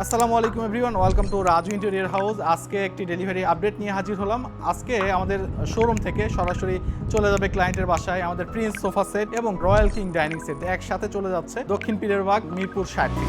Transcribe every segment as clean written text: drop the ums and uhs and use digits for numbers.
আসসালামু আলাইকুম everyone, welcome to Raju interior house. আজকে একটি ডেলিভারি আপডেট নিয়ে হাজির হলাম। আজকে আমাদের শোরুম থেকে সরাসরি চলে যাবে ক্লায়েন্টের বাসায় আমাদের প্রিন্স সোফা সেট এবং রয়্যাল কিং ডাইনিং সেট একসাথে চলে যাচ্ছে দক্ষিণ পীরের বাগ মিরপুর 60।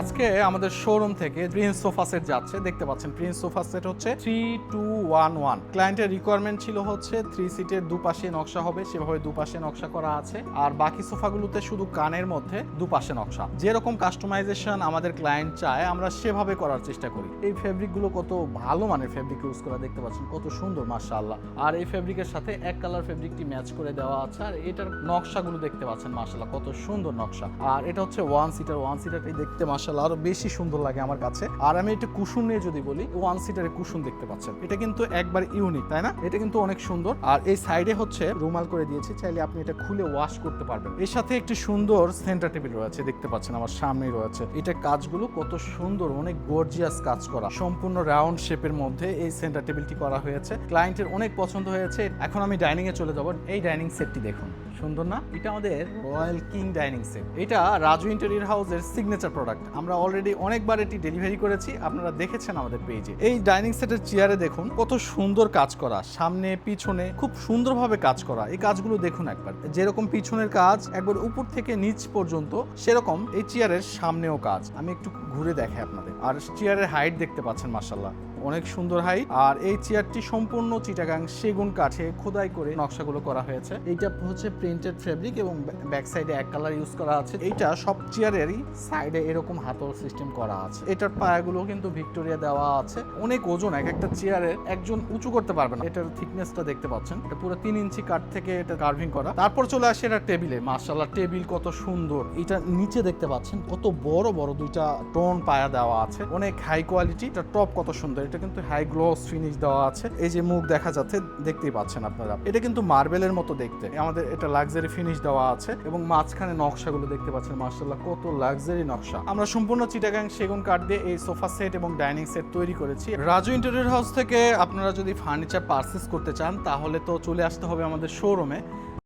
আজকে আমাদের শোরুম থেকে প্রিন্স সোফা সেট যাচ্ছে, দেখতে পাচ্ছেন প্রিন্স সোফা সেট হচ্ছে 3211। ক্লায়েন্টের রিকোয়ারমেন্ট ছিল হচ্ছে 3 সিটের দুপাশে নকশা হবে, সেভাবে দুপাশে নকশা করা আছে। আর বাকি সোফাগুলোতে শুধু কানের মধ্যে দুপাশে নকশা। যেরকম কাস্টমাইজেশন আমাদের ক্লায়েন্ট চায় আমরা সেভাবে করার চেষ্টা করি। এই ফেব্রিকগুলো কত ভালো মানের ফেব্রিক ইউজ করা, দেখতে পাচ্ছেন কত সুন্দর মাশাআল্লাহ। আর এই ফেব্রিকের সাথে এক কালার ফেব্রিকটি ম্যাচ করে দেওয়া আছে। আর এটার নকশাগুলো দেখতে পাচ্ছেন মাশাআল্লাহ কত সুন্দর নকশা। আর এটা হচ্ছে ওয়ান সিটারটাই দেখতে মাশাআল্লাহ আরো বেশি সুন্দর লাগে আমার কাছে। আর আমি একটা কুশন নিয়ে যদি বলি, ওয়ান সিটারের কুশন দেখতে পাচ্ছেন, এটা কিন্তু একবার ইউনিক, তাই না? এটা কিন্তু অনেক সুন্দর। আর এই সাইডে হচ্ছে রুমাল করে দিয়েছি, চাইলে আপনি এটা খুলে ওয়াশ করতে পারবেন। এর সাথে একটি সুন্দর সেন্টার টেবিল রয়েছে, দেখতে পাচ্ছেন আমার সামনেই রয়েছে। এটা কাজগুলো কত সুন্দর, অনেক গর্জিয়াস কাজ করা, সম্পূর্ণ রাউন্ড শেপের মধ্যে এই সেন্টার টেবিলটি করা হয়েছে। ক্লায়েন্টের অনেক পছন্দ হয়েছে। এখন আমি ডাইনিং এ চলে যাব। এই ডাইনিং সেটটি দেখুন, সুন্দর না? এটা আমাদের রয়্যাল কিং ডাইনিং সেট। এটা রাজু ইন্টেরিয়র হাউসের সিগনেচার প্রোডাক্ট। আমরা অলরেডি অনেকবার এটি ডেলিভারি করেছি, আপনারা দেখেছেন আমাদের পেজে। এই ডাইনিং সেটের চেয়ারে দেখুন কত সুন্দর কাজ করা, সামনে পিছনে খুব সুন্দরভাবে কাজ করা। এই কাজগুলো দেখুন একবার, যেরকম পিছনের কাজ একবার উপর থেকে নিচ পর্যন্ত, সেরকম এই চেয়ারের সামনেও কাজ। আমি একটু ঘুরে দেখাই আপনাদের। আর চেয়ারের হাইট দেখতে পাচ্ছেন মাশাআল্লাহ অনেক সুন্দর হাইট। আর এই চেয়ারটি সম্পূর্ণ চিটাগাং সেগুন কাঠে খোদাই করে নকশাগুলো করা হয়েছে। এইটা হচ্ছে প্রিন্টেড ফেব্রিক এবং ব্যাক সাইডে এক কালার ইউজ করা আছে। এইটা সব চেয়ারেরই সাইডে এরকম হাতল সিস্টেম করা আছে। এটার পায়াগুলো কিন্তু ভিক্টোরিয়া দেওয়া আছে। অনেক ওজন, এক একটা চেয়ারে একজন উঁচু করতে পারবে না। এটার থিকনেসটা দেখতে পাচ্ছেন, এটা পুরো 3 ইঞ্চি কাঠ থেকে এটা কার্ভিং করা। তারপর চলে আসে এটা টেবিলে, মাশাআল্লাহ টেবিল কত সুন্দর। এটা নিচে দেখতে পাচ্ছেন কত বড় বড় দুইটা টোন পায়া দেওয়া আছে, অনেক হাই কোয়ালিটি। এটা টপ কত সুন্দর, এটা কিন্তু হাই গ্লস ফিনিশ দেওয়া আছে। এই যে মুখ দেখা যাচ্ছে, দেখতেই পাচ্ছেন আপনারা, এটা কিন্তু মার্বেলের মতো দেখতে। আমাদের এটা লাক্সারি ফিনিশ দেওয়া আছে এবং মাঝখানে নকশাগুলো দেখতে পাচ্ছেন মাশাআল্লাহ কত লাক্সারি নকশা। আমরা সম্পূর্ণ চিটাগাং সেগুন কাঠ দিয়ে এই সোফা সেট এবং ডাইনিং সেট তৈরি করেছি। রাজু ইন্টেরিয়র হাউস থেকে আপনারা যদি ফার্নিচার পারচেজ করতে চান তাহলে তো চলে আসতে হবে আমাদের শোরুমে।